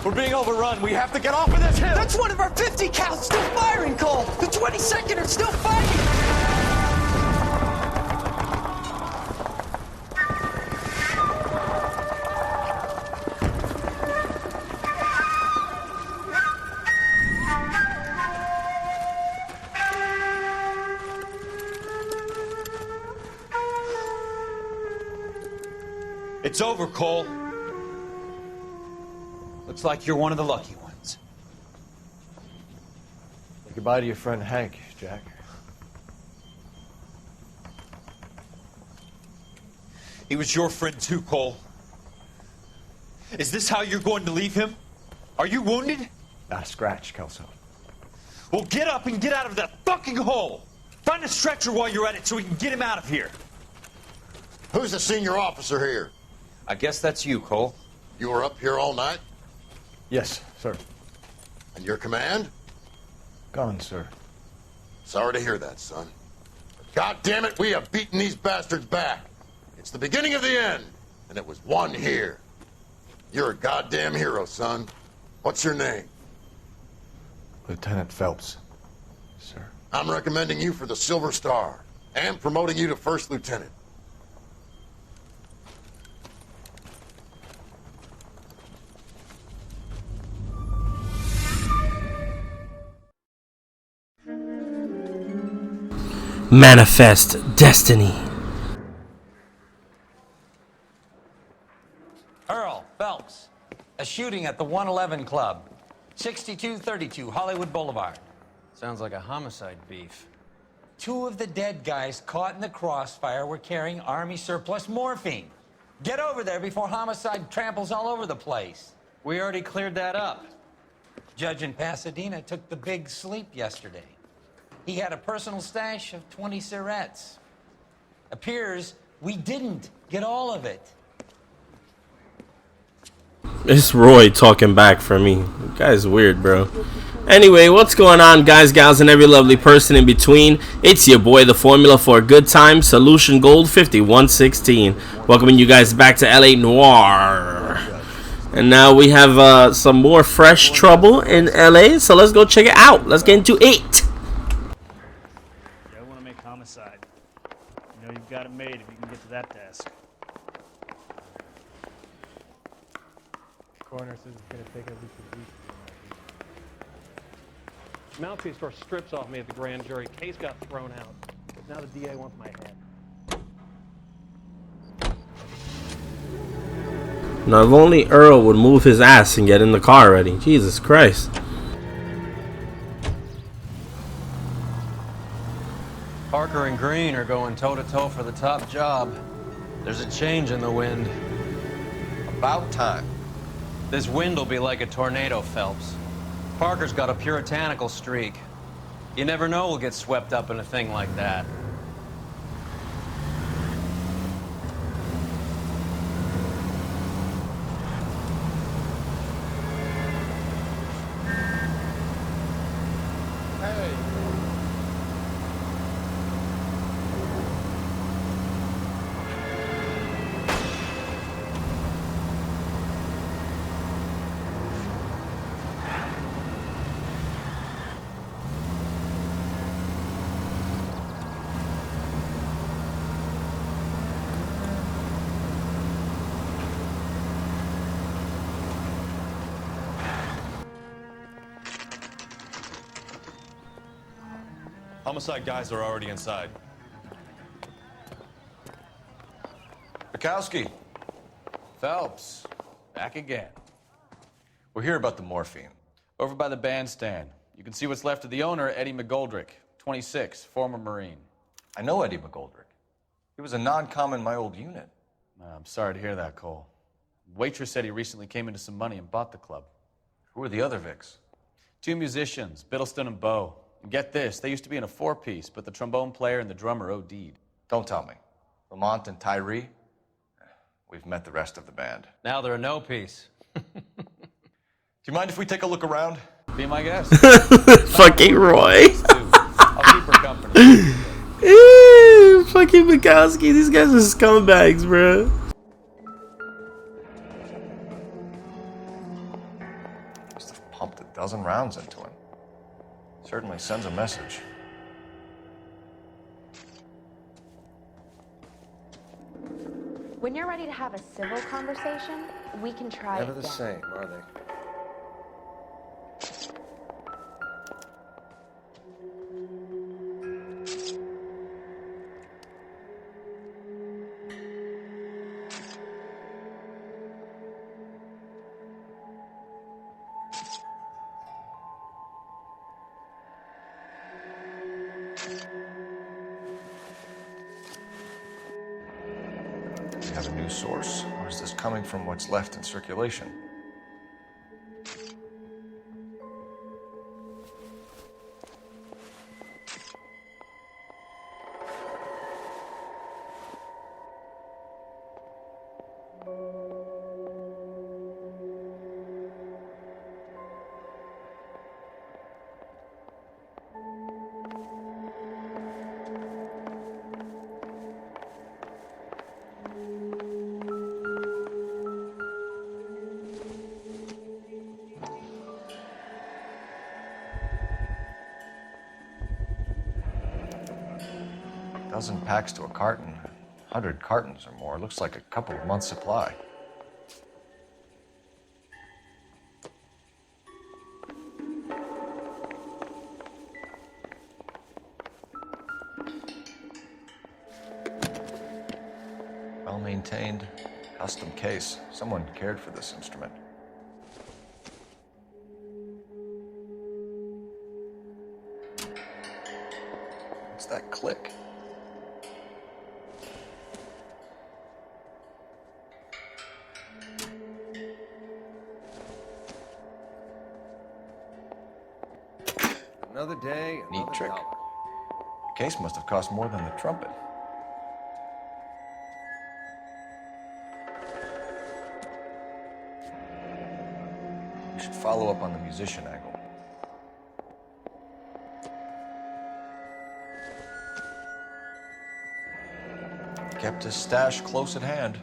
We're being overrun. We have to get off of this hill. That's one of our 50 cals still firing, Cole. The 22nd are still fighting. It's over, Cole. Looks like you're one of the lucky ones. Say goodbye to your friend Hank, Jack. He was your friend too, Cole. Is this how you're going to leave him? Are you wounded? Scratch, Kelso. Well, get up and get out of that fucking hole. Find a stretcher while you're at it so we can get him out of here. Who's the senior officer here? I guess that's you, Cole. You were up here all night? Yes, sir. And your command? Gone, sir. Sorry to hear that, son. God damn it, we have beaten these bastards back. It's the beginning of the end, and it was one here. You're a goddamn hero, son. What's your name? Lieutenant Phelps, sir. I'm recommending you for the Silver Star and promoting you to first lieutenant. Manifest destiny. Earl Phelps, a shooting at the 111 Club, 6232 Hollywood Boulevard. Sounds like a homicide beef. Two of the dead guys caught in the crossfire were carrying Army surplus morphine. Get over there before homicide tramples all over the place. We already cleared that up. Judge in Pasadena took the big sleep yesterday. He had a personal stash of 20 cigarettes. Appears we didn't get all of it. It's Roy talking back for me. You guy's weird, bro. Anyway, what's going on, guys, gals, and every lovely person in between? It's your boy, the formula for a good time, Solution Gold 5116. Welcoming you guys back to LA Noire. And now we have some more fresh trouble in LA, so let's go check it out. Let's get into it. I want to make homicide. You know you've got it made if you can get to that desk. Coroner says it's going to take at least a week. Mountie store strips off me at the grand jury. Case got thrown out. Now the DA wants my head. Now, if only Earl would move his ass and get in the car already. Jesus Christ. Parker and Green are going toe-to-toe for the top job. There's a change in the wind. About time. This wind will be like a tornado, Phelps. Parker's got a puritanical streak. You never know we'll get swept up in a thing like that. Homicide guys are already inside. Bukowski. Phelps, back again. We're here about the morphine. Over by the bandstand. You can see what's left of the owner, Eddie McGoldrick, 26, former Marine. I know Eddie McGoldrick. He was a non-com in my old unit. I'm sorry to hear that, Cole. Waitress said he recently came into some money and bought the club. Who are the other Vics? Two musicians, Biddleston and Bowe. And get this, they used to be in a four-piece, but the trombone player and the drummer OD'd. Don't tell me. Lamont and Tyree? We've met the rest of the band. Now they're a no-piece. Do you mind if we take a look around? Be my guest. Fucking Roy. I'll keep her company. Fucking Bukowski. These guys are scumbags, bro. pumped a dozen rounds into him. Certainly sends a message. When you're ready to have a civil conversation, we can try Never it the again. same, are they? Do we have a new source, or is this coming from what's left in circulation? Dozen packs to a carton, 100 cartons or more. Looks like a couple of months' supply. Well-maintained, custom case. Someone cared for this instrument. What's that click? Another day, Neat another trick. dollar. The case must have cost more than the trumpet. We should follow up on the musician angle. Kept his stash close at hand.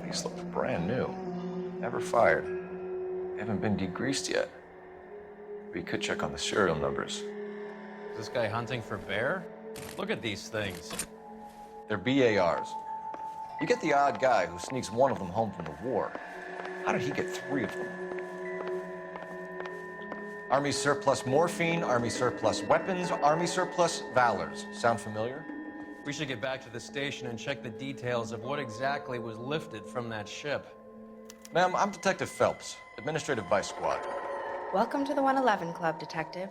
These look brand new. Never fired. They haven't been degreased yet. We could check on the serial numbers. Is this guy hunting for bear? Look at these things. They're BARs. You get the odd guy who sneaks one of them home from the war. How did he get 3 of them? Army surplus morphine, Army surplus weapons, Army surplus valors. Sound familiar? We should get back to the station and check the details of what exactly was lifted from that ship. Ma'am, I'm Detective Phelps, Administrative Vice Squad. Welcome to the 111 Club, Detective.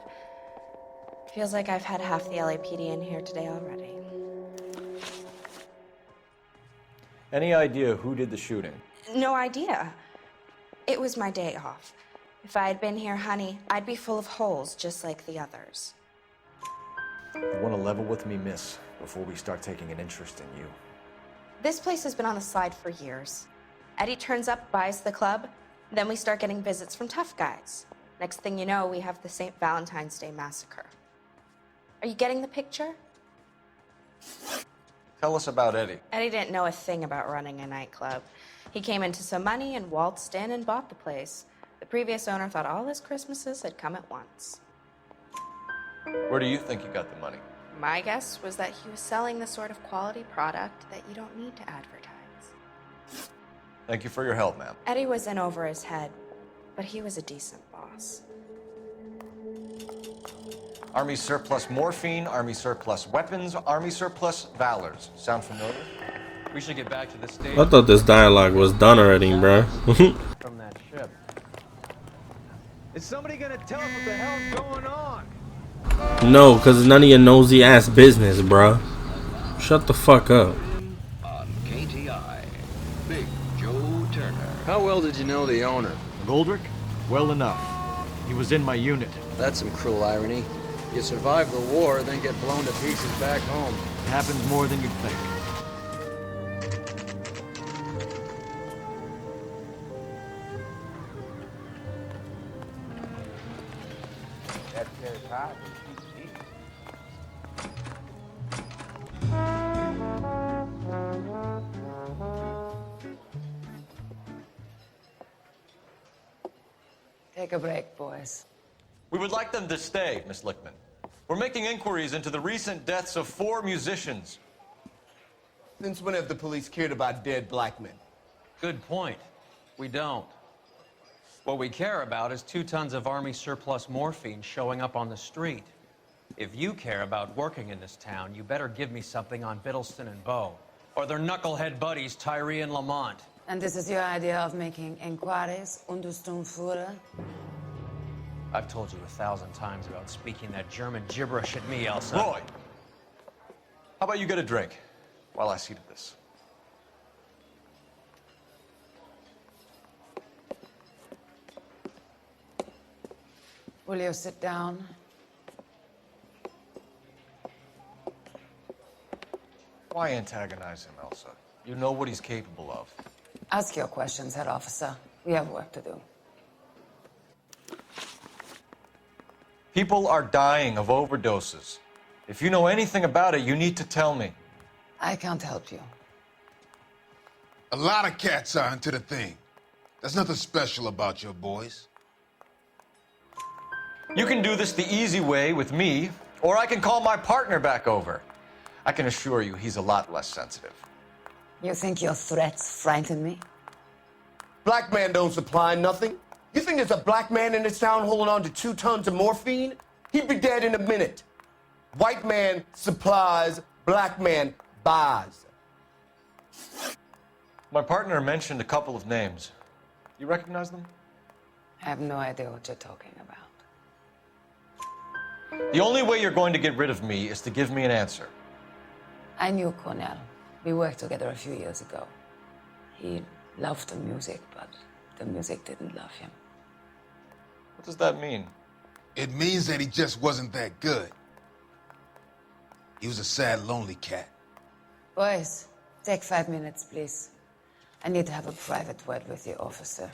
Feels like I've had half the LAPD in here today already. Any idea who did the shooting? No idea. It was my day off. If I had been here, honey, I'd be full of holes just like the others. You want to level with me, miss, before we start taking an interest in you. This place has been on the slide for years. Eddie turns up, buys the club, then we start getting visits from tough guys. Next thing you know, we have the St. Valentine's Day massacre. Are you getting the picture? Tell us about Eddie. Eddie didn't know a thing about running a nightclub. He came into some money and waltzed in and bought the place. The previous owner thought all his Christmases had come at once. Where do you think he got the money? My guess was that he was selling the sort of quality product that you don't need to advertise. Thank you for your help, ma'am. Eddie was in over his head, but he was a decent boss. Army surplus morphine, Army surplus weapons, Army surplus valors. Sound familiar? We should get back to the station. I thought this dialogue was done already, bro. From that ship. Is somebody gonna tell us what the hell's going on? No, cause none of your nosy ass business, bro. Shut the fuck up. On KTI, Big Joe Turner. How well did you know the owner? Goldrick? Well enough. He was in my unit. That's some cruel irony. You survive the war, then get blown to pieces back home. It happens more than you'd think. Take a break, boys. We would like them to stay, Miss Lickman. We're making inquiries into the recent deaths of 4 musicians. Since when have the police cared about dead black men? Good point. We don't. What we care about is 2 tons of Army surplus morphine showing up on the street. If you care about working in this town, you better give me something on Biddleston and Bow, or their knucklehead buddies Tyree and Lamont. And this is your idea of making inquiries, Untersturmführer? I've told you 1,000 times about speaking that German gibberish at me, Elsa. Roy! How about you get a drink while I see to this? Will you sit down? Why antagonize him, Elsa? You know what he's capable of. Ask your questions, head officer. We have work to do. People are dying of overdoses. If you know anything about it, you need to tell me. I can't help you. A lot of cats are into the thing. There's nothing special about your boys. You can do this the easy way with me, or I can call my partner back over. I can assure you he's a lot less sensitive. You think your threats frighten me? Black man don't supply nothing. You think there's a black man in this town holding on to 2 tons of morphine? He'd be dead in a minute. White man supplies, black man buys. My partner mentioned a couple of names. You recognize them? I have no idea what you're talking about. The only way you're going to get rid of me is to give me an answer. I knew Cornell. We worked together a few years ago. He loved the music, but the music didn't love him. What does that mean? It means that he just wasn't that good. He was a sad, lonely cat. Boys, take 5 minutes, please. I need to have a private word with you, officer.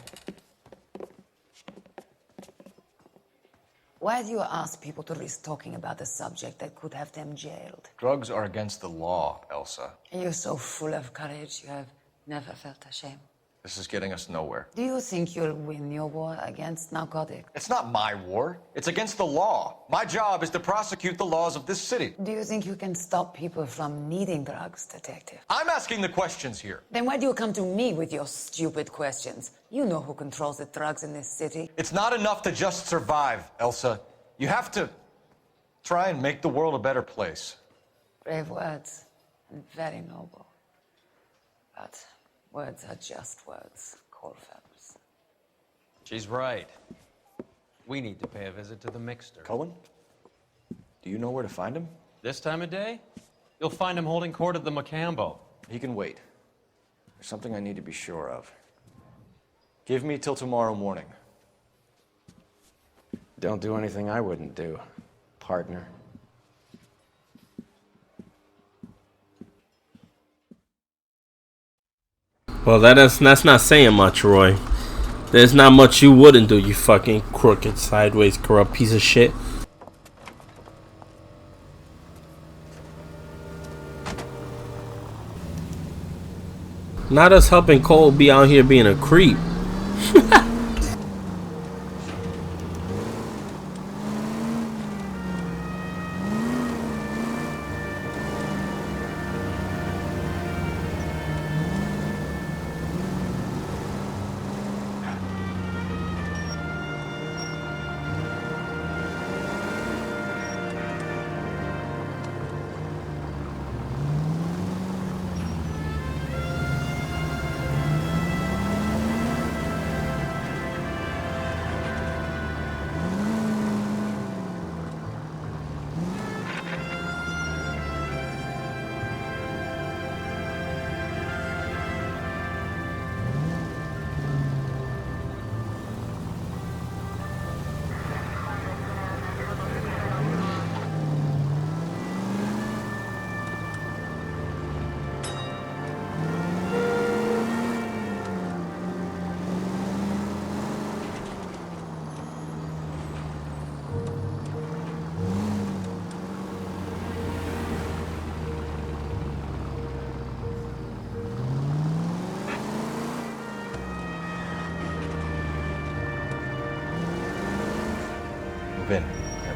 Why do you ask people to risk talking about a subject that could have them jailed? Drugs are against the law, Elsa. You're so full of courage, you have never felt ashamed. This is getting us nowhere. Do you think you'll win your war against narcotics? It's not my war. It's against the law. My job is to prosecute the laws of this city. Do you think you can stop people from needing drugs, detective? I'm asking the questions here. Then why do you come to me with your stupid questions? You know who controls the drugs in this city. It's not enough to just survive, Elsa. You have to try and make the world a better place. Brave words, and very noble. But words are just words, Colfax. She's right. We need to pay a visit to the Mixter. Cohen? Do you know where to find him? This time of day? You'll find him holding court at the Macambo. He can wait. There's something I need to be sure of. Give me till tomorrow morning. Don't do anything I wouldn't do, partner. Well, that's not saying much, Roy. There's not much you wouldn't do, you fucking crooked, sideways, corrupt piece of shit. Not us helping Cole be out here being a creep.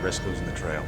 risk losing the trail.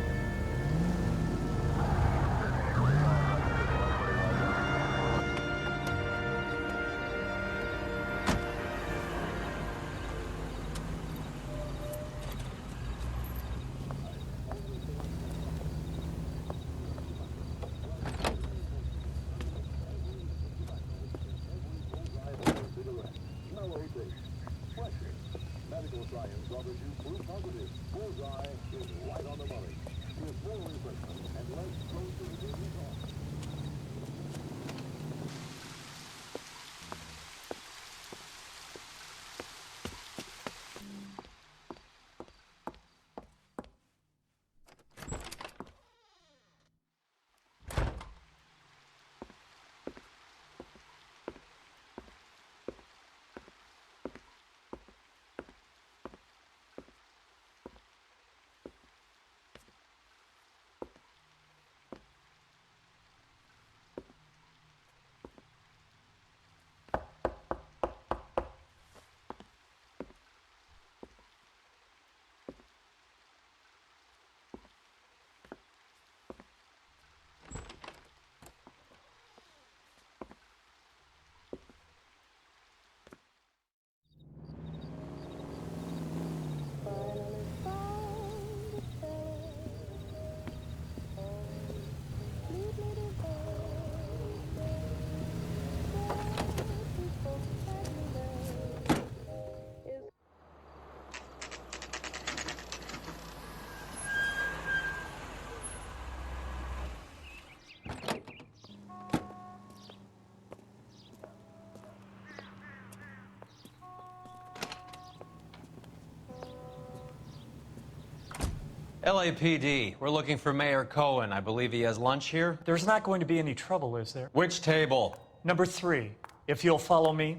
LAPD, we're looking for Mayor Cohen. I believe he has lunch here. There's not going to be any trouble, is there? Which table? Number 3, if you'll follow me.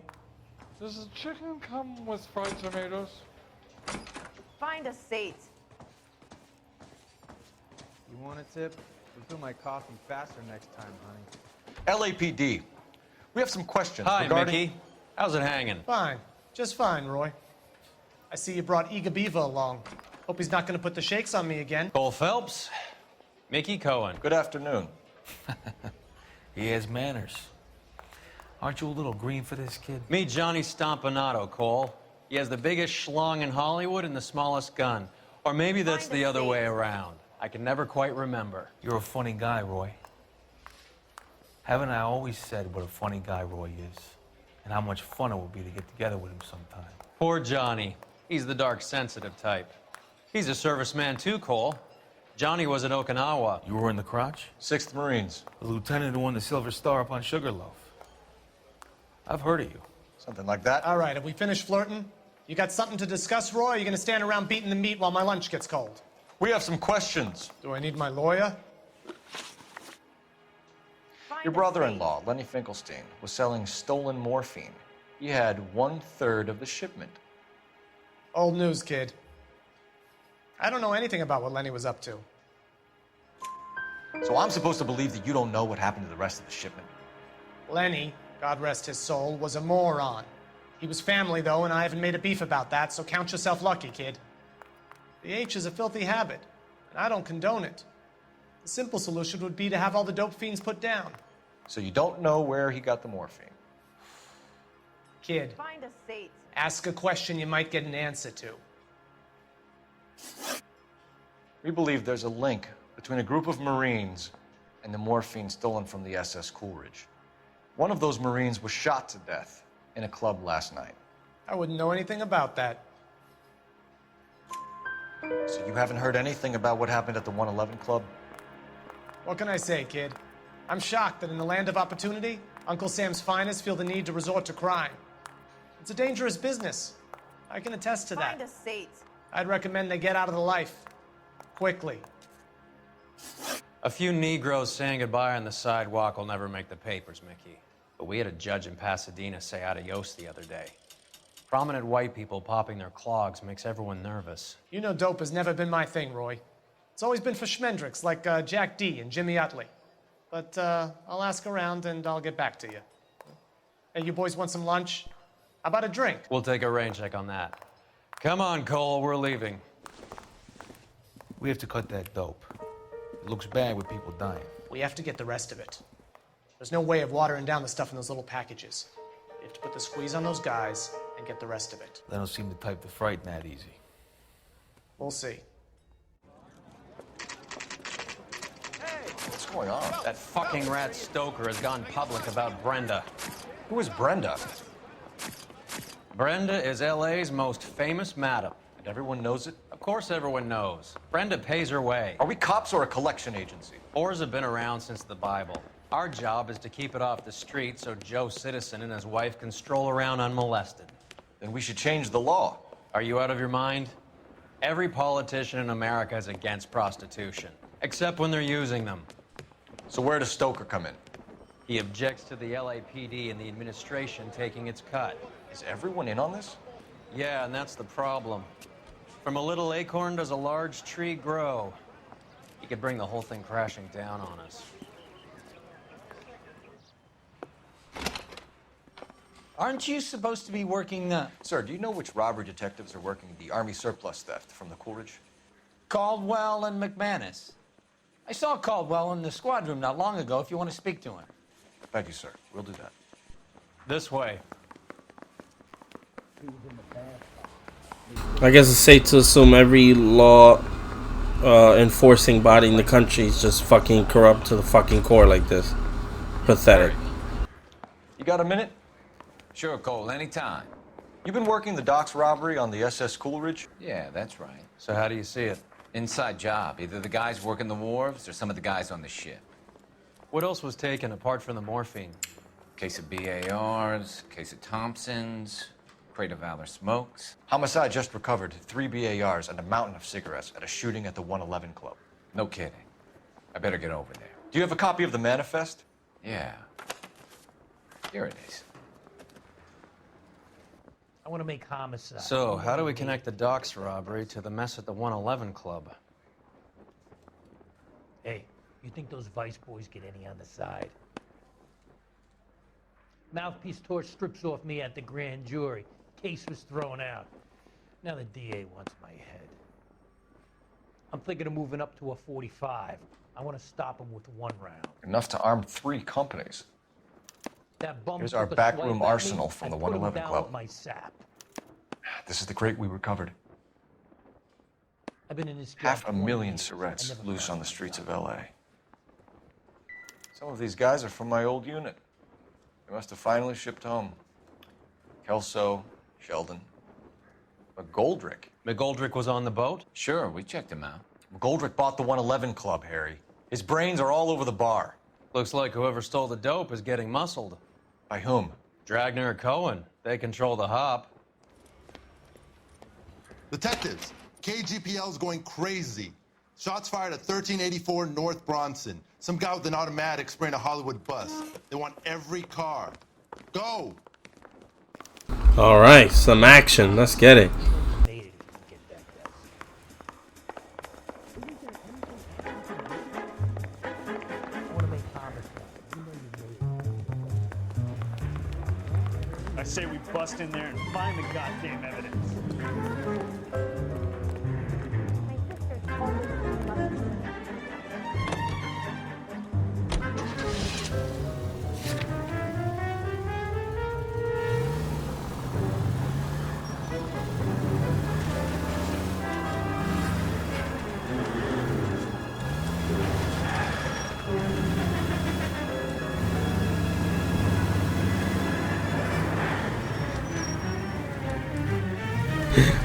Does the chicken come with fried tomatoes? Find a seat. You want a tip? We'll do my coffee faster next time, honey. LAPD, we have some questions Hi, regarding... Mickey. How's it hanging? Fine. Just fine, Roy. I see you brought Eager Beaver along. Hope he's not going to put the shakes on me again. Cole Phelps, Mickey Cohen. Good afternoon. He has manners. Aren't you a little green for this kid? Meet Johnny Stompanato, Cole. He has the biggest schlong in Hollywood and the smallest gun. Or maybe that's the other way around. I can never quite remember. You're a funny guy, Roy. Haven't I always said what a funny guy Roy is? And how much fun it would be to get together with him sometime. Poor Johnny. He's the dark, sensitive type. He's a serviceman too, Cole. Johnny was at Okinawa. You were in the crotch? 6th Marines. The lieutenant who won the Silver Star up on Sugarloaf. I've heard of you. Something like that. All right, have we finished flirting? You got something to discuss, Roy? Or are you going to stand around beating the meat while my lunch gets cold? We have some questions. Do I need my lawyer? Your brother-in-law, Lenny Finkelstein, was selling stolen morphine. He had 1/3 of the shipment. Old news, kid. I don't know anything about what Lenny was up to. So I'm supposed to believe that you don't know what happened to the rest of the shipment? Lenny, God rest his soul, was a moron. He was family, though, and I haven't made a beef about that, so count yourself lucky, kid. The H is a filthy habit, and I don't condone it. The simple solution would be to have all the dope fiends put down. So you don't know where he got the morphine? Kid, Find a seat. ask a question you might get an answer to. We believe there's a link between a group of Marines and the morphine stolen from the SS Coolidge. One of those Marines was shot to death in a club last night. I wouldn't know anything about that. So you haven't heard anything about what happened at the 111 Club? What can I say, kid? I'm shocked that in the land of opportunity, Uncle Sam's finest feel the need to resort to crime. It's a dangerous business. I can attest to that. Find a seat. I'd recommend they get out of the life. Quickly. A few Negroes saying goodbye on the sidewalk will never make the papers, Mickey. But we had a judge in Pasadena say adios the other day. Prominent white people popping their clogs makes everyone nervous. You know dope has never been my thing, Roy. It's always been for schmendricks like Jack D. and Jimmy Utley. But I'll ask around and I'll get back to you. Hey, you boys want some lunch? How about a drink? We'll take a rain check on that. Come on, Cole, we're leaving. We have to cut that dope. It looks bad with people dying. We have to get the rest of it. There's no way of watering down the stuff in those little packages. We have to put the squeeze on those guys and get the rest of it. They don't seem the type to frighten that easy. We'll see. What's going on? That fucking rat Stoker has gone public about Brenda. Who is Brenda? Brenda is LA's most famous madam. And everyone knows it? Of course everyone knows. Brenda pays her way. Are we cops or a collection agency? Whores have been around since the Bible. Our job is to keep it off the street so Joe Citizen and his wife can stroll around unmolested. Then we should change the law. Are you out of your mind? Every politician in America is against prostitution, except when they're using them. So where does Stoker come in? He objects to the LAPD and the administration taking its cut. Is everyone in on this? Yeah, and that's the problem. From a little acorn does a large tree grow. He could bring the whole thing crashing down on us. Aren't you supposed to be working Sir, do you know which robbery detectives are working the Army surplus theft from the Coolidge? Caldwell and McManus? I saw Caldwell in the squad room not long ago if you want to speak to him. Thank you, sir. We'll do that. This way. I guess it's safe to assume every law enforcing body in the country is just fucking corrupt to the fucking core like this. Pathetic. You got a minute? Sure, Cole, anytime. You've been working the docks robbery on the SS Coolidge? Yeah, that's right. So how do you see it? Inside job. Either the guys working the wharves or some of the guys on the ship. What else was taken apart from the morphine? Case of BARs, case of Thompsons, crate of Valor smokes. Homicide just recovered 3 BARs and a mountain of cigarettes at a shooting at the 111 Club. No kidding. I better get over there. Do you have a copy of the manifest? Yeah. Here it is. I want to make homicide. So, how do we connect the docks robbery to the mess at the 111 Club? Hey, you think those Vice boys get any on the side? Mouthpiece tore strips off me at the grand jury. Case was thrown out. Now the DA wants my head. I'm thinking of moving up to a 45. I want to stop him with one round. Enough to arm 3 companies. That bum Here's took our a backroom swipe at me. arsenal from the I put him 111 down Club. with my sap. This is the crate we recovered. I've been in this job 500,000 years. cigarettes I never loose found on the streets of LA. Some of these guys are from my old unit. They must have finally shipped home. Kelso, Sheldon, McGoldrick. McGoldrick was on the boat? Sure, we checked him out. McGoldrick bought the 111 Club, Harry. His brains are all over the bar. Looks like whoever stole the dope is getting muscled. By whom? Dragner or Cohen. They control the hop. Detectives, KGPL's going crazy. Shots fired at 1384 North Bronson. Some guy with an automatic spraying a Hollywood bus. They want every car. Go! Alright, some action. Let's get it. I say we bust in there and find the goddamn evidence.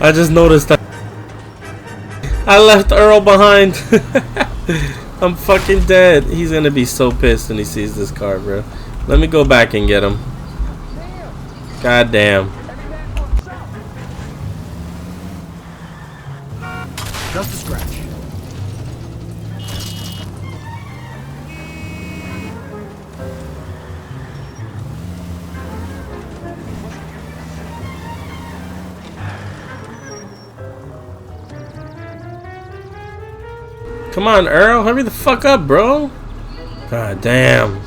I just noticed that I left Earl behind. I'm fucking dead. He's gonna be so pissed when he sees this car, bro. Let me go back and get him. God damn. Just a scratch. Come on, Earl. Hurry the fuck up, bro. God damn.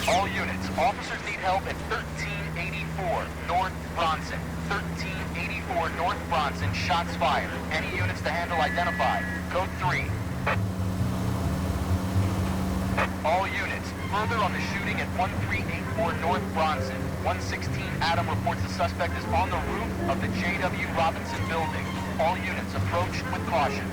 All units, officers need help at 1384 North Bronson. 1384 North Bronson, shots fired. Any units to handle identified. Code 3. All units, further on the shooting at 1384 North Bronson. 116 Adam reports the suspect is on the roof of the J.W. Robinson building. All units approach with caution.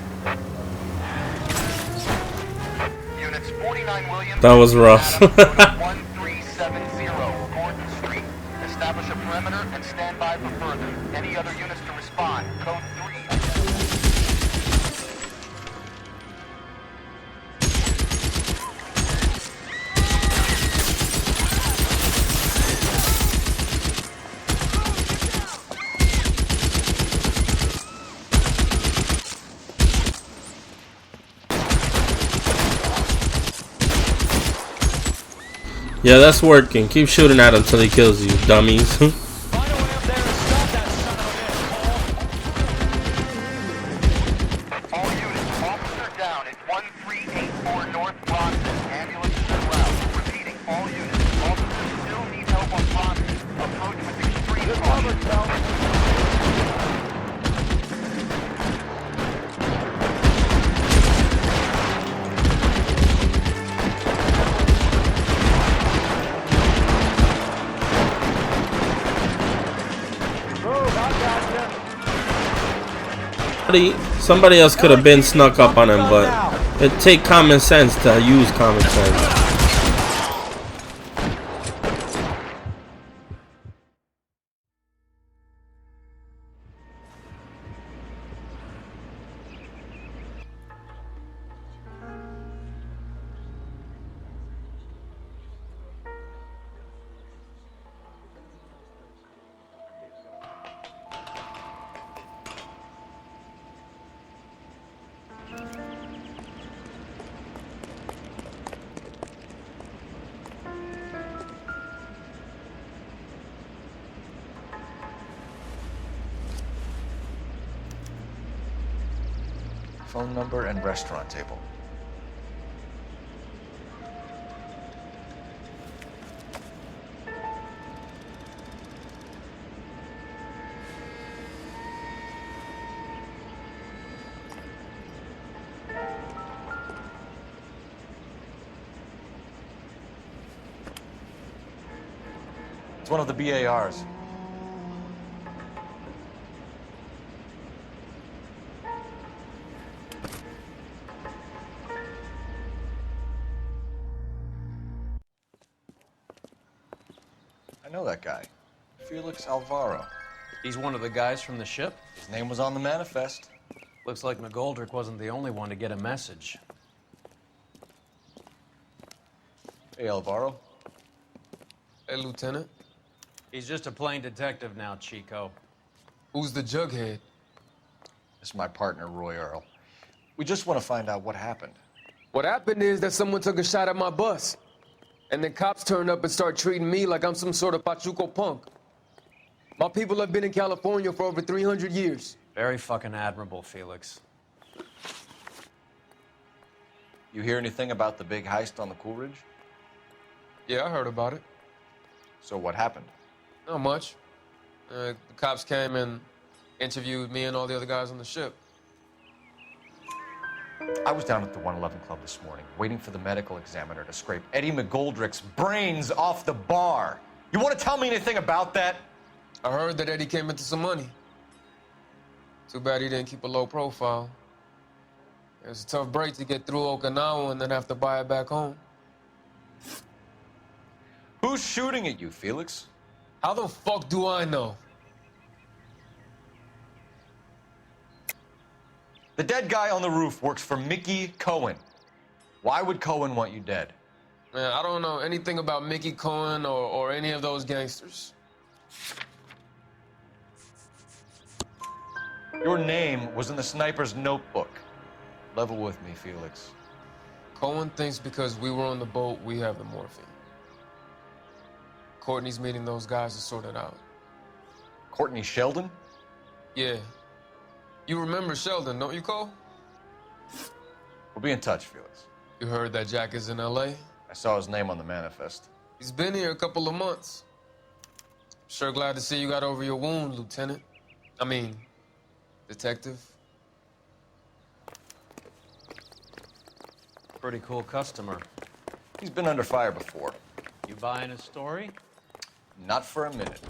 Units 49 Williams. That was rough. 1370 Gordon Street. Establish a perimeter and stand by for further. Any other units to respond. Code 3. Yeah, that's working. Keep shooting at him till he kills you, dummies. Somebody else could have been snuck up on him, but it take common sense to use common sense. Phone number and restaurant table. It's one of the BARs. I know that guy. Felix Alvaro. He's one of the guys from the ship? His name was on the manifest. Looks like McGoldrick wasn't the only one to get a message. Hey, Alvaro. Hey, Lieutenant. He's just a plain detective now, Chico. Who's the jughead? This is my partner, Roy Earl. We just want to find out what happened. What happened is that someone took a shot at my bus. And then cops turned up and start treating me like I'm some sort of Pachuco punk. My people have been in California for over 300 years. Very fucking admirable, Felix. You hear anything about the big heist on the Coolidge? Yeah, I heard about it. So what happened? Not much. The cops came and interviewed me and all the other guys on the ship. I was down at the 111 Club this morning, waiting for the medical examiner to scrape Eddie McGoldrick's brains off the bar. You want to tell me anything about that? I heard that Eddie came into some money. Too bad he didn't keep a low profile. It was a tough break to get through Okinawa and then have to buy it back home. Who's shooting at you, Felix? How the fuck do I know? The dead guy on the roof works for Mickey Cohen. Why would Cohen want you dead? Man, I don't know anything about Mickey Cohen or any of those gangsters. Your name was in the sniper's notebook. Level with me, Felix. Cohen thinks because we were on the boat, we have the morphine. Courtney's meeting those guys to sort it out. Courtney Sheldon? Yeah. You remember Sheldon, don't you, Cole? We'll be in touch, Felix. You heard that Jack is in L.A.? I saw his name on the manifest. He's been here a couple of months. Sure glad to see you got over your wound, Lieutenant. I mean, Detective. Pretty cool customer. He's been under fire before. You buying his story? Not for a minute.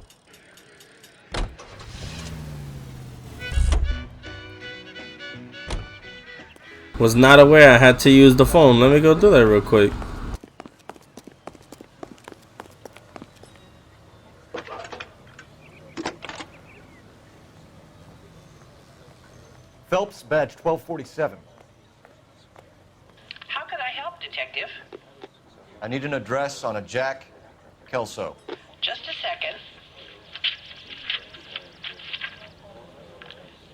Was not aware I had to use the phone. Let me go do that real quick. Phelps, badge 1247. How can I help, Detective? I need an address on a Jack Kelso. Just a second.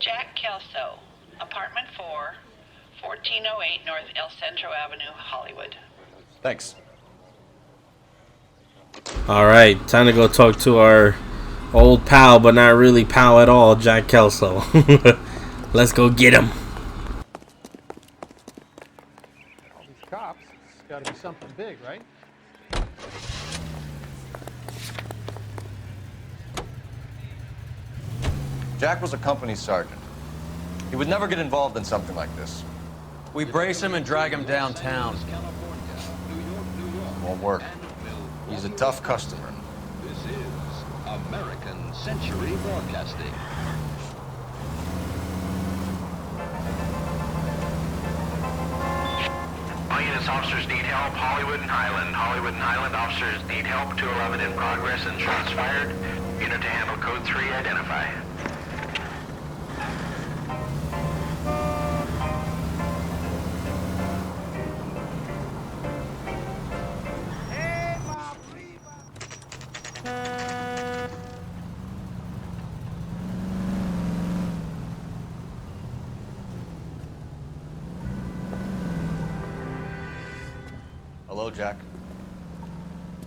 Jack Kelso, apartment 4, 1408 North El Centro Avenue, Hollywood. Thanks. Alright, time to go talk to our old pal, but not really pal at all, Jack Kelso. Let's go get him. All these cops, it's got to be something big, right? Jack was a company sergeant. He would never get involved in something like this. We brace him and drag him downtown. Won't work. He's a tough customer. This is American Century Broadcasting. All units, officers need help. Hollywood and Highland. Hollywood and Highland officers need help. 211 in progress and shots fired. Unit to handle code 3, identify. Hello, Jack.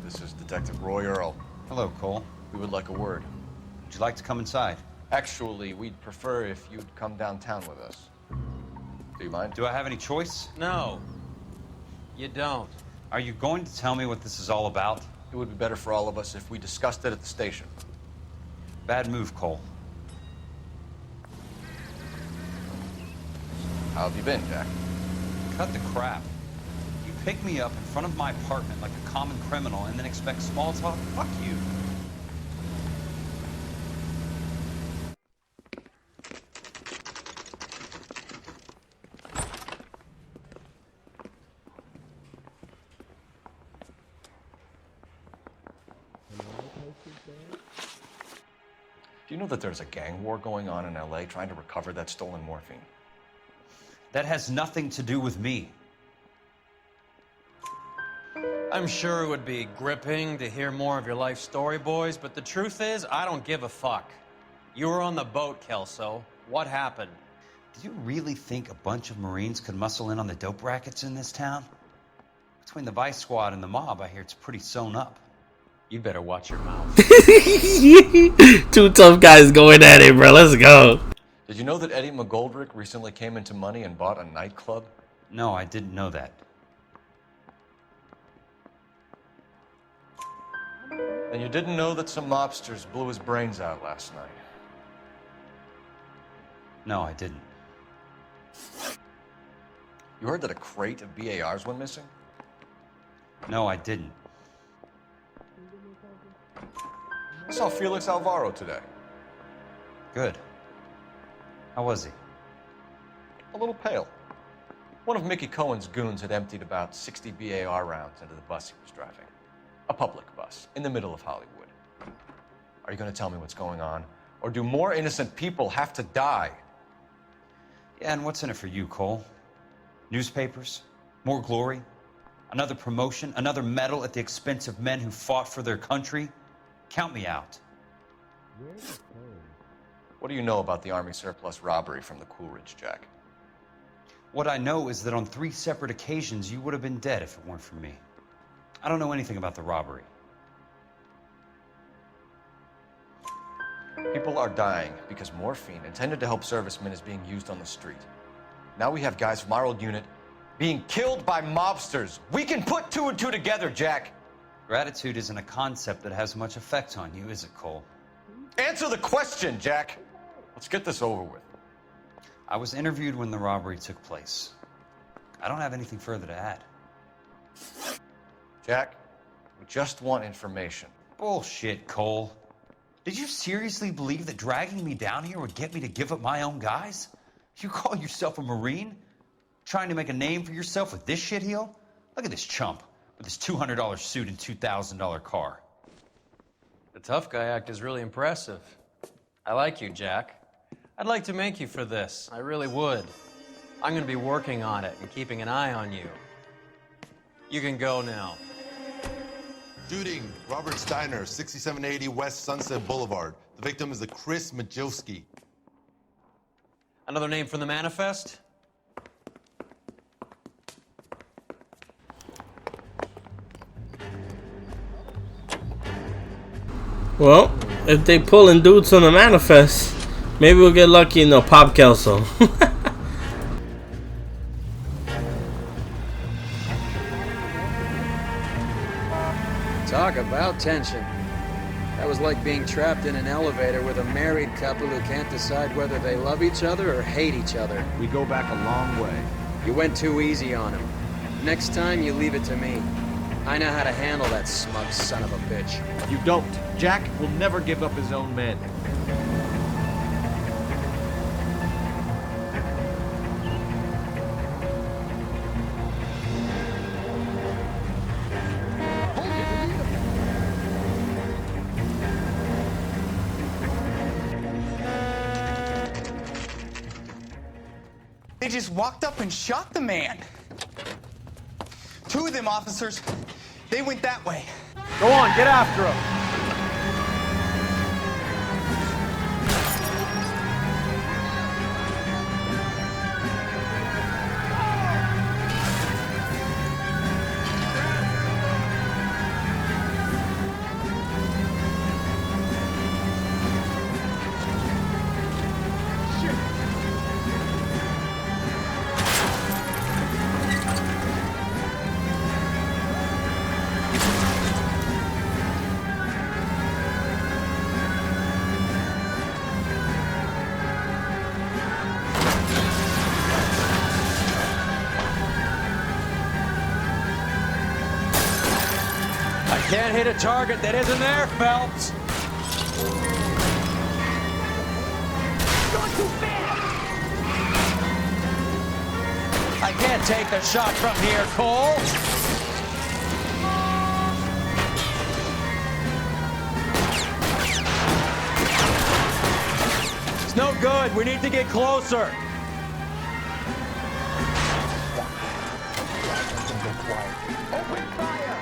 This is Detective Roy Earl. Hello, Cole. We would like a word. Would you like to come inside? Actually, we'd prefer if you'd come downtown with us. Do you mind? Do I have any choice? No, you don't. Are you going to tell me what this is all about? It would be better for all of us if we discussed it at the station. Bad move, Cole. How have you been, Jack? Cut the crap. You pick me up in front of my apartment like a common criminal and then expect small talk? Fuck you. Do you know that there's a gang war going on in LA trying to recover that stolen morphine? That has nothing to do with me. I'm sure it would be gripping to hear more of your life story, boys, but the truth is, I don't give a fuck. You were on the boat, Kelso. What happened? Do you really think a bunch of Marines could muscle in on the dope rackets in this town? Between the Vice Squad and the mob, I hear it's pretty sewn up. You better watch your mouth. Two tough guys going at it, bro. Let's go. Did you know that Eddie McGoldrick recently came into money and bought a nightclub? No, I didn't know that. And you didn't know that some mobsters blew his brains out last night? No, I didn't. You heard that a crate of BARs went missing? No, I didn't. I saw Felix Alvaro today. Good. How was he? A little pale. One of Mickey Cohen's goons had emptied about 60 BAR rounds into the bus he was driving. A public bus, in the middle of Hollywood. Are you going to tell me what's going on? Or do more innocent people have to die? Yeah, and what's in it for you, Cole? Newspapers? More glory? Another promotion? Another medal at the expense of men who fought for their country? Count me out. What do you know about the Army surplus robbery from the Coolidge, Jack? What I know is that on 3 separate occasions, you would have been dead if it weren't for me. I don't know anything about the robbery. People are dying because morphine intended to help servicemen is being used on the street. Now we have guys from our old unit being killed by mobsters. We can put 2 and 2 together, Jack. Gratitude isn't a concept that has much effect on you, is it, Cole? Answer the question, Jack. Let's get this over with. I was interviewed when the robbery took place. I don't have anything further to add. Jack, we just want information. Bullshit, Cole. Did you seriously believe that dragging me down here would get me to give up my own guys? You call yourself a Marine? Trying to make a name for yourself with this shitheel? Look at this chump with his $200 suit and $2,000 car. The tough guy act is really impressive. I like you, Jack. I'd like to make you for this. I really would. I'm going to be working on it and keeping an eye on you. You can go now. Shooting, Robert Steiner, 6780 West Sunset Boulevard. The victim is a Chris Majowski. Another name from the manifest? Well, if they pulling dudes on the manifest, maybe we'll get lucky in the Pop Kelso. Talk about tension. That was like being trapped in an elevator with a married couple who can't decide whether they love each other or hate each other. We go back a long way. You went too easy on him. Next time, you leave it to me. I know how to handle that smug son of a bitch. You don't. Jack will never give up his own men. They just walked up and shot the man. Two of them officers, they went that way. Go on, get after him. Can't hit a target that isn't there, Phelps. I can't take the shot from here, Cole. It's no good. We need to get closer. Open fire!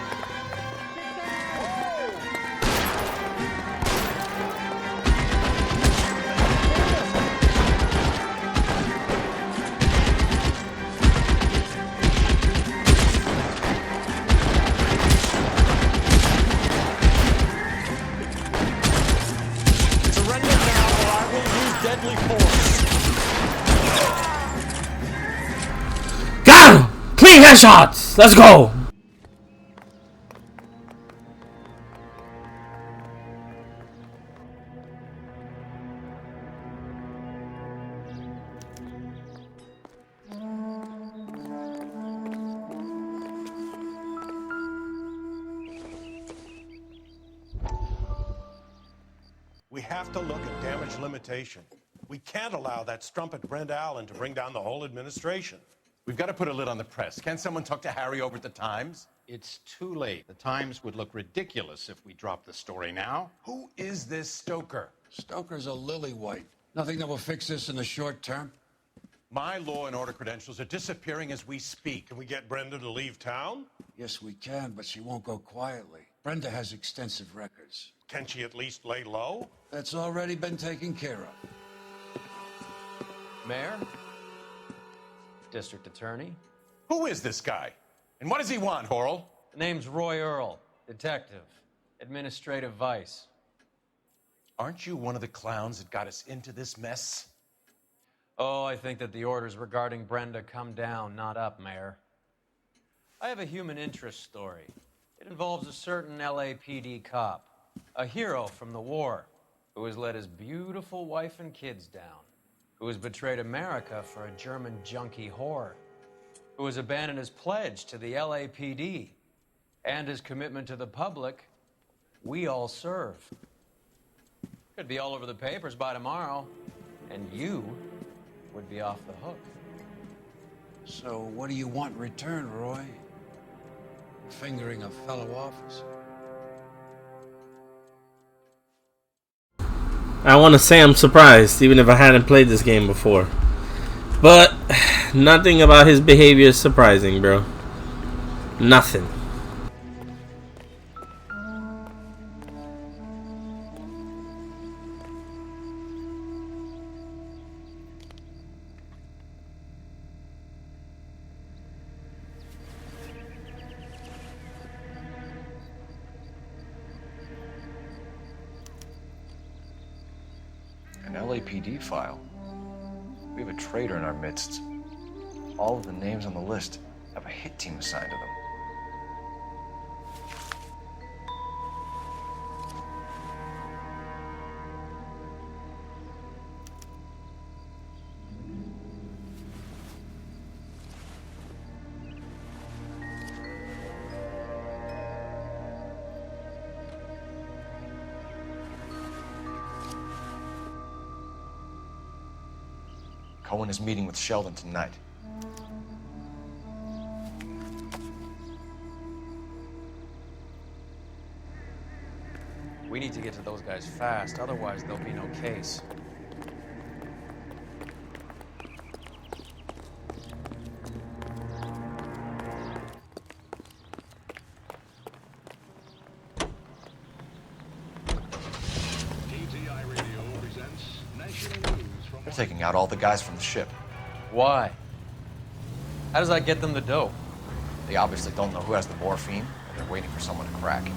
Deadly force. Got him! Clean headshots! Let's go! We have to look at damage limitation. We can't allow that strumpet Brent Allen to bring down the whole administration. We've got to put a lid on the press. Can't someone talk to Harry over at the Times? It's too late. The Times would look ridiculous if we dropped the story now. Who is this Stoker? Stoker's a lily-white. Nothing that will fix this in the short term. My law and order credentials are disappearing as we speak. Can we get Brenda to leave town? Yes, we can, but she won't go quietly. Brenda has extensive records. Can she at least lay low? That's already been taken care of. Mayor? District Attorney? Who is this guy? And what does he want, Horrell? The name's Roy Earl, detective, administrative vice. Aren't you one of the clowns that got us into this mess? Oh, I think that the orders regarding Brenda come down, not up, Mayor. I have a human interest story. It involves a certain LAPD cop, a hero from the war, who has let his beautiful wife and kids down, who has betrayed America for a German junkie whore, who has abandoned his pledge to the LAPD and his commitment to the public. We all serve. Could be all over the papers by tomorrow, and you would be off the hook. So what do you want in return, Roy? Fingering a fellow officer? I want to say I'm surprised, even if I hadn't played this game before. But nothing about his behavior is surprising, bro. Nothing. An LAPD file. We have a traitor in our midst. All of the names on the list have a hit team assigned to them. Cohen is meeting with Sheldon tonight. We need to get to those guys fast, otherwise there'll be no case. They're taking out all the guys from the ship. Why? How does that get them the dope? They obviously don't know who has the morphine, and they're waiting for someone to crack it.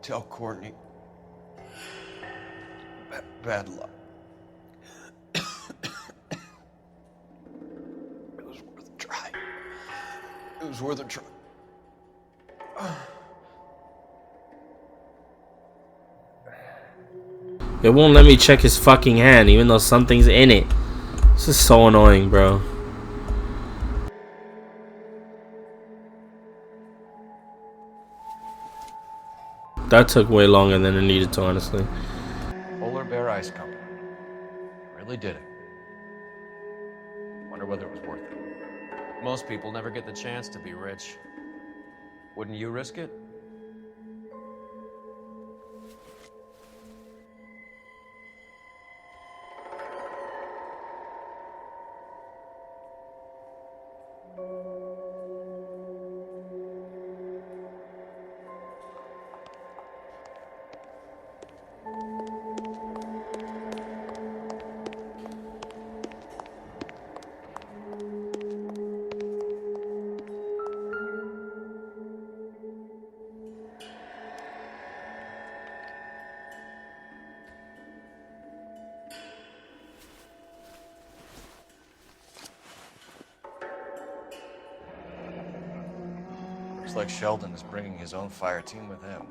Tell Courtney. Bad luck. It was worth a try. It was worth a try. It won't let me check his fucking hand, even though something's in it. This is so annoying, bro. That took way longer than it needed to, honestly. Polar Bear Ice Company. Really did it. Wonder whether it was worth it. Most people never get the chance to be rich. Wouldn't you risk it? like Sheldon is bringing his own fire team with him.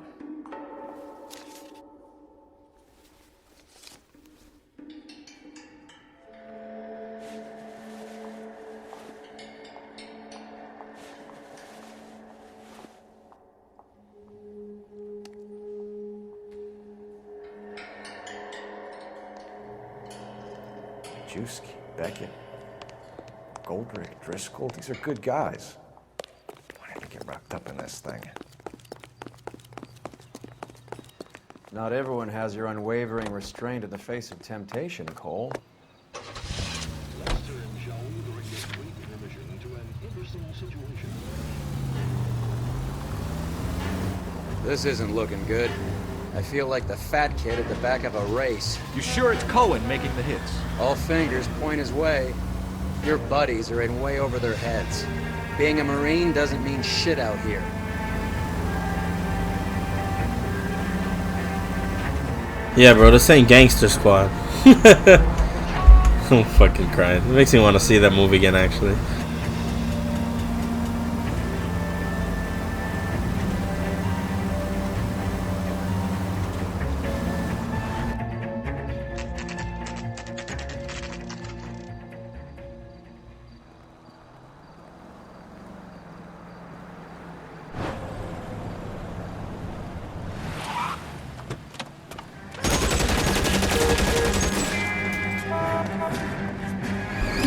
Juski, Beckett, Goldrick, Driscoll, these are good guys. Why did I get wrapped up in this thing? Not everyone has your unwavering restraint in the face of temptation, Cole. Lester and Joan during this brief intermission to an interesting situation. This isn't looking good. I feel like the fat kid at the back of a race. You sure it's Cohen making the hits? All fingers point his way. Your buddies are in way over their heads. Being a Marine doesn't mean shit out here. Yeah, bro, this ain't Gangster Squad. I'm fucking crying. It makes me want to see that movie again, actually.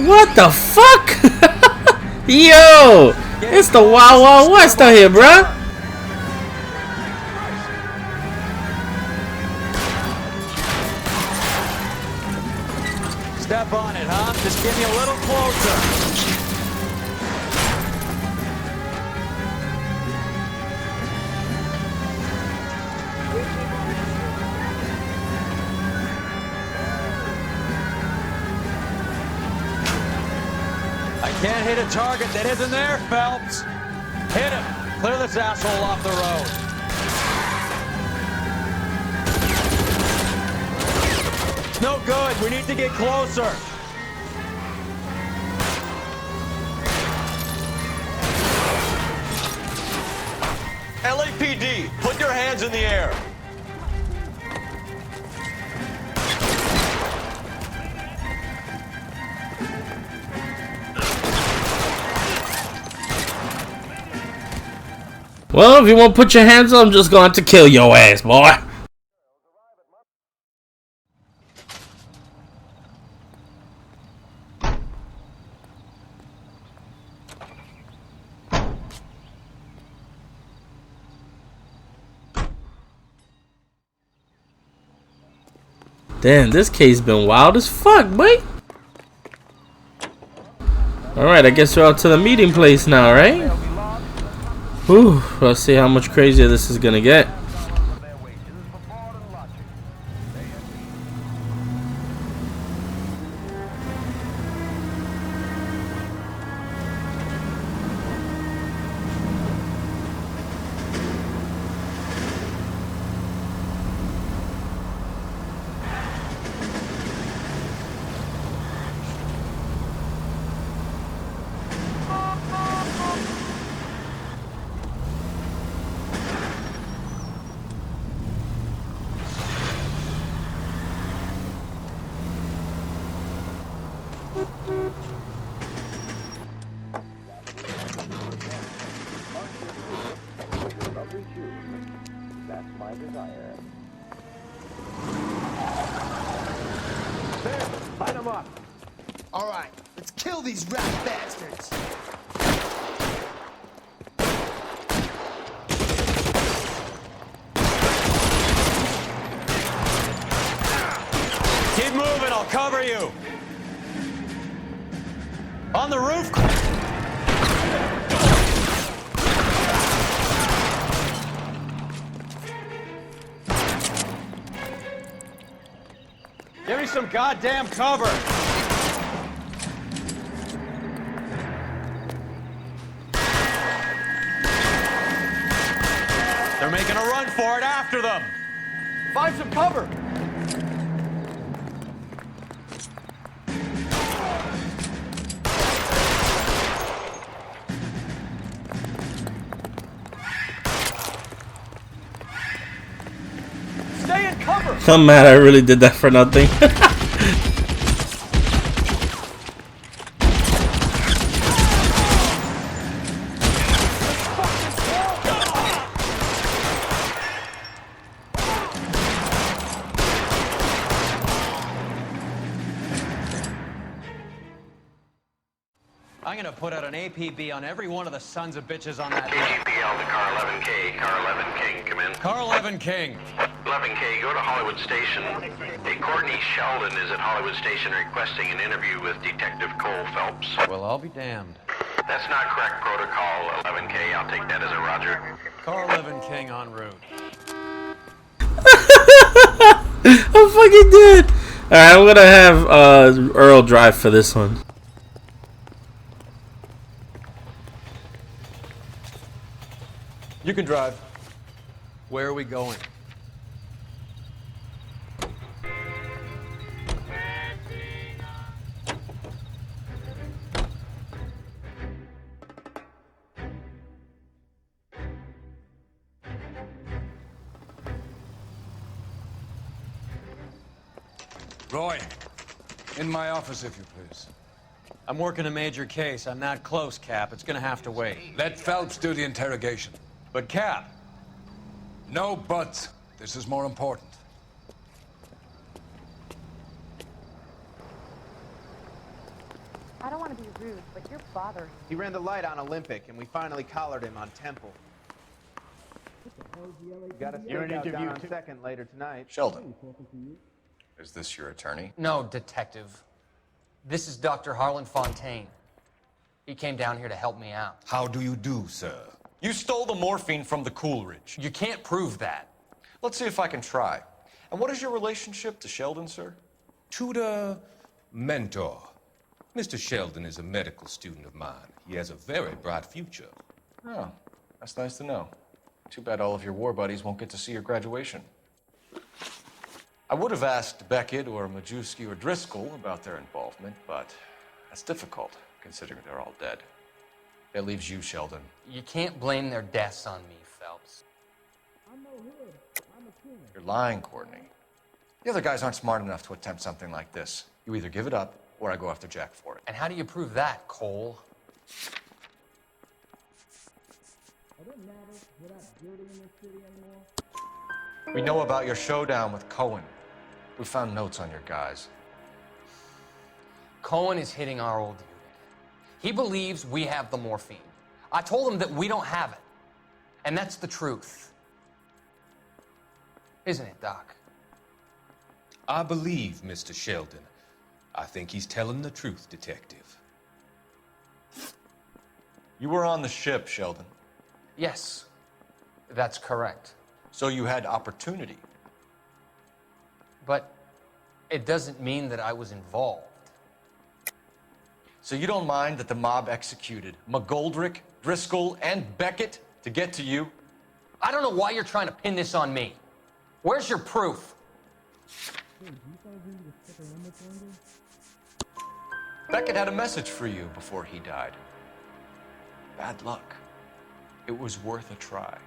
What the fuck? Yo! It's the Wild Wild West out here, bruh! Step on it, huh? Just give me a little closer. I can't hit a target that isn't there, Phelps. Hit him. Clear this asshole off the road. It's no good. We need to get closer. LAPD, put your hands in the air. Well, if you won't put your hands up, I'm just going to kill your ass, boy. Damn, this case been wild as fuck, boy. Alright, I guess we're out to the meeting place now, right? Whew, let's see how much crazier this is gonna get. Line them up. All right, let's kill these rat bastards. Keep moving, I'll cover you. On the roof. Give me some goddamn cover. They're making a run for it after them. Find some cover. I'm mad I really did that for nothing. I'm gonna put out an APB on every one of the sons of bitches on that list. KGPL to car 11K. Car 11 King, come in. Car 11 King. 11K, go to Hollywood Station. Hey, Courtney Sheldon is at Hollywood Station requesting an interview with Detective Cole Phelps. Well, I'll be damned. That's not correct protocol, 11K. I'll take that as a roger. Car 11 King en route. I'm fucking dead. Alright, I'm gonna have Earl drive for this one. You can drive. Where are we going? Roy, in my office, if you please. I'm working a major case. I'm not close, Cap. It's gonna have to wait. Let Phelps do the interrogation. But, Cap. No buts. This is more important. I don't want to be rude, but you're bothering me. He ran the light on Olympic, and we finally collared him on Temple. Got a stakeout down on Second later tonight. Sheldon, is this your attorney? No, Detective. This is Dr. Harlan Fontaine. He came down here to help me out. How do you do, sir? You stole the morphine from the Coolidge. You can't prove that. Let's see if I can try. And what is your relationship to Sheldon, sir? Tutor, mentor. Mr. Sheldon is a medical student of mine. He has a very bright future. Oh, that's nice to know. Too bad all of your war buddies won't get to see your graduation. I would have asked Beckett or Majewski or Driscoll about their involvement, but that's difficult, considering they're all dead. That leaves you, Sheldon. You can't blame their deaths on me, Phelps. You're lying, Courtney. The other guys aren't smart enough to attempt something like this. You either give it up, or I go after Jack for it. And how do you prove that, Cole? We know about your showdown with Cohen. We found notes on your guys. Cohen is hitting our old unit. He believes we have the morphine. I told him that we don't have it. And that's the truth. Isn't it, Doc? I believe Mr. Sheldon. I think he's telling the truth, Detective. You were on the ship, Sheldon. Yes, that's correct. So you had opportunity. But it doesn't mean that I was involved. So you don't mind that the mob executed McGoldrick, Driscoll, and Beckett to get to you? I don't know why you're trying to pin this on me. Where's your proof? Beckett had a message for you before he died. Bad luck. It was worth a try.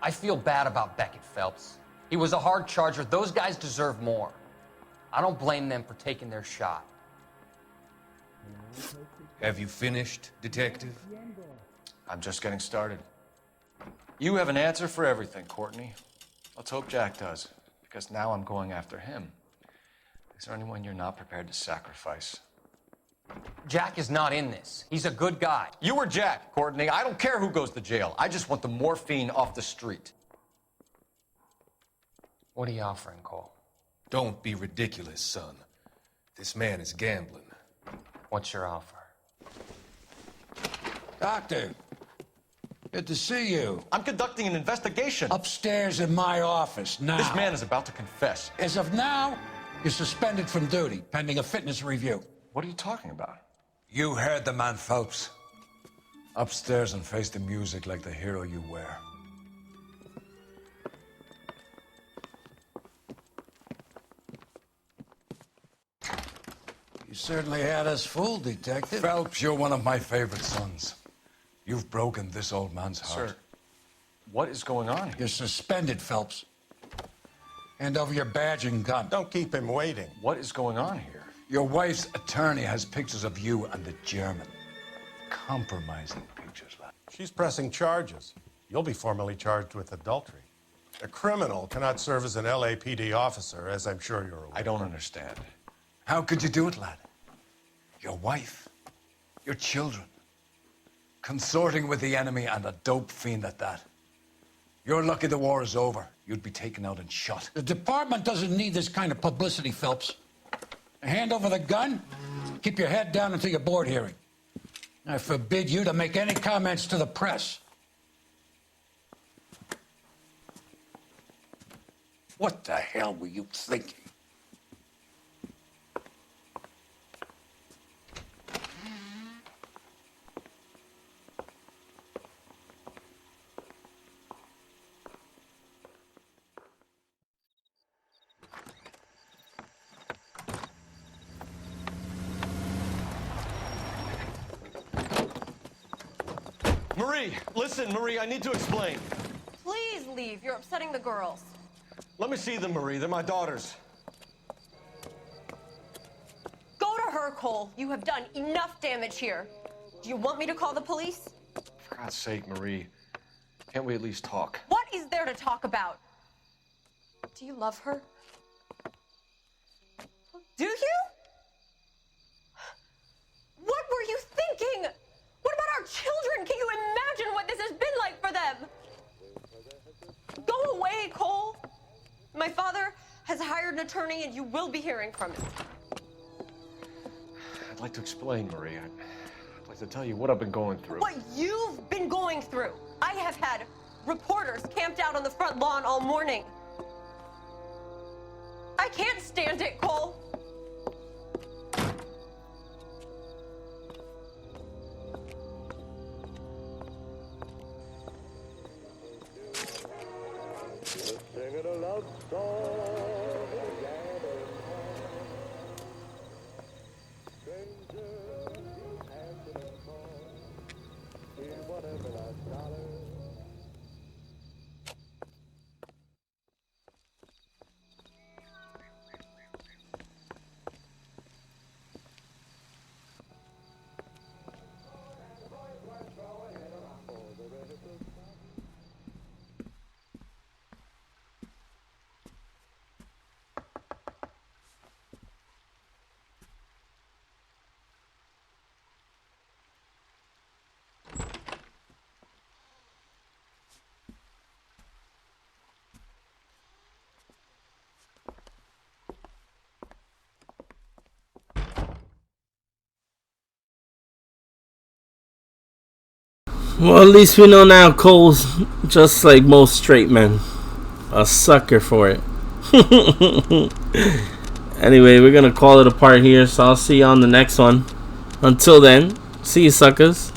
I feel bad about Beckett, Phelps. He was a hard charger. Those guys deserve more. I don't blame them for taking their shot. Have you finished, Detective? I'm just getting started. You have an answer for everything, Courtney. Let's hope Jack does, because now I'm going after him. Is there anyone you're not prepared to sacrifice? Jack is not in this. He's a good guy. You or Jack, Courtney. I don't care who goes to jail. I just want the morphine off the street. What are you offering, Cole? Don't be ridiculous, son. This man is gambling. What's your offer? Doctor, good to see you. I'm conducting an investigation. Upstairs in my office, now. This man is about to confess. As of now, you're suspended from duty, pending a fitness review. What are you talking about? You heard the man, Phelps. Upstairs and face the music like the hero you were. You certainly had us fooled, Detective. Phelps, you're one of my favorite sons. You've broken this old man's heart. Sir, what is going on here? You're suspended, Phelps. Hand over your badge and gun. Don't keep him waiting. What is going on here? Your wife's attorney has pictures of you and the German. Compromising pictures, lad. She's pressing charges. You'll be formally charged with adultery. A criminal cannot serve as an LAPD officer, as I'm sure you're aware. I don't understand. How could you do it, lad? Your wife, your children, consorting with the enemy and a dope fiend at that. You're lucky the war is over. You'd be taken out and shot. The department doesn't need this kind of publicity, Phelps. Hand over the gun, keep your head down until your board hearing. I forbid you to make any comments to the press. What the hell were you thinking? Marie, listen, Marie, I need to explain. Please leave. You're upsetting the girls. Let me see them, Marie. They're my daughters. Go to her, Cole. You have done enough damage here. Do you want me to call the police? For God's sake, Marie, can't we at least talk? What is there to talk about? Do you love her? Do you? What were you thinking? What about our children? Can you imagine what this has been like for them? Go away, Cole. My father has hired an attorney and you will be hearing from him. I'd like to explain, Marie. I'd like to tell you what I've been going through. What you've been going through. I have had reporters camped out on the front lawn all morning. I can't stand it, Cole. Singing a love song together. Strangers, be answering phone. See whatever that dollar. Well, at least we know now Cole's just like most straight men, a sucker for it. Anyway, we're gonna call it a part here, so I'll see you on the next one. Until then, see you suckers.